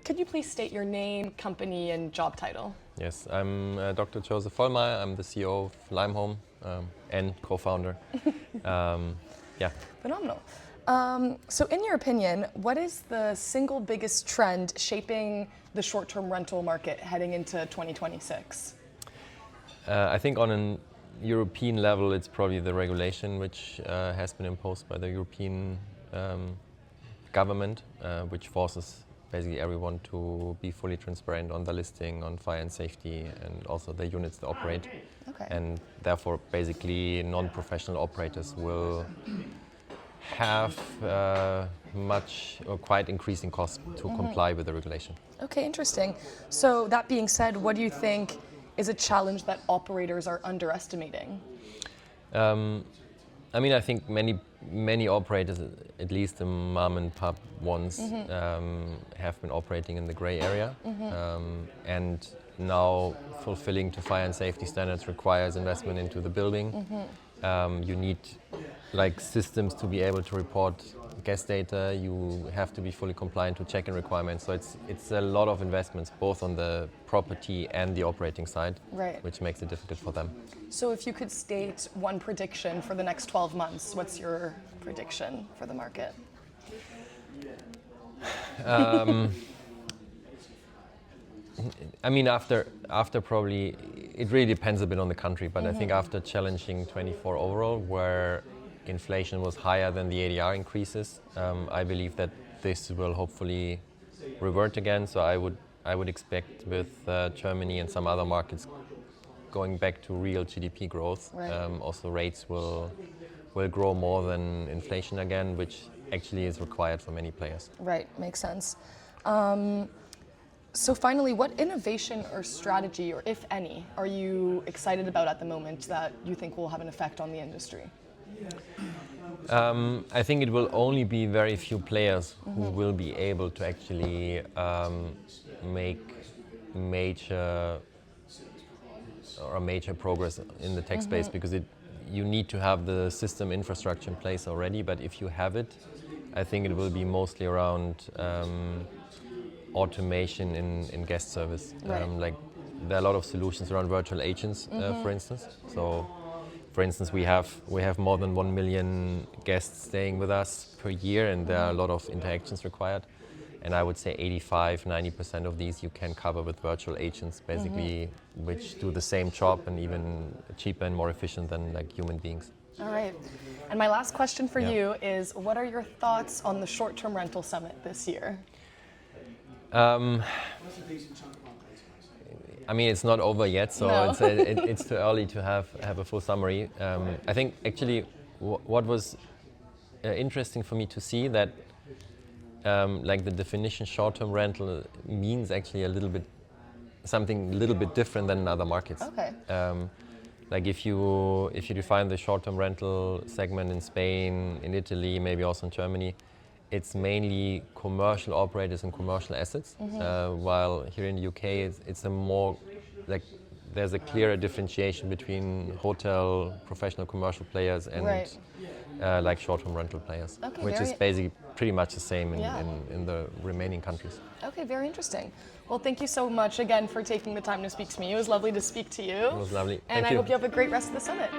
Could you please state your name, company, and job title? Yes, I'm Dr. Josef Vollmayr. I'm the CEO of Limehome and co-founder. Yeah. Phenomenal. So in your opinion, what is the single biggest trend shaping the short-term rental market heading into 2026? I think on a European level, it's probably the regulation which has been imposed by the European government, which forces basically everyone to be fully transparent on the listing, on fire and safety, and also the units they operate. Okay. And therefore, basically, non-professional operators will have much or quite increasing costs to comply with the regulation. Okay, interesting. So that being said, what do you think is a challenge that operators are underestimating? I mean, I think many operators, at least the mom and pop ones, have been operating in the gray area, and now fulfilling to fire and safety standards requires investment into the building. You need systems to be able to report guest data. You have to be fully compliant to check-in requirements. So it's a lot of investments, both on the property and the operating side, Right. which makes it difficult for them. So if you could state one prediction for the next 12 months, what's your prediction for the market? I mean, after probably, it really depends a bit on the country, but I think after challenging 24 overall, where inflation was higher than the ADR increases, I believe that this will hopefully revert again. So I would expect with Germany and some other markets going back to real GDP growth. Right. Also rates will grow more than inflation again, which actually is required for many players. Right, makes sense. So finally, what innovation or strategy, or if any, are you excited about at the moment that you think will have an effect on the industry? I think it will only be very few players who will be able to actually make major progress in the tech space, because you need to have the system infrastructure in place already. But if you have it, I think it will be mostly around automation in guest service. Right. There are a lot of solutions around virtual agents, for instance. So, for instance, we have more than 1 million guests staying with us per year, and there are a lot of interactions required. And I would say 85-90% of these you can cover with virtual agents, basically, which do the same job and even cheaper and more efficient than human beings. All right. And my last question for you is, what are your thoughts on the short-term rental summit this year? I mean, it's not over yet, so No. it's too early to have a full summary. I think actually what was interesting for me to see that the definition short-term rental means actually something a little bit different than in other markets. Okay. If you define the short-term rental segment in Spain, in Italy, maybe also in Germany, it's mainly commercial operators and commercial assets, while here in the UK it's a more there's a clearer differentiation between hotel, professional commercial players and Right. short-term rental players, Okay, which is basically pretty much the same in the remaining countries. Okay, very interesting. Well, thank you so much again for taking the time to speak to me. It was lovely to speak to you. It was lovely. And Thank I you. hope you have a great rest of the summit.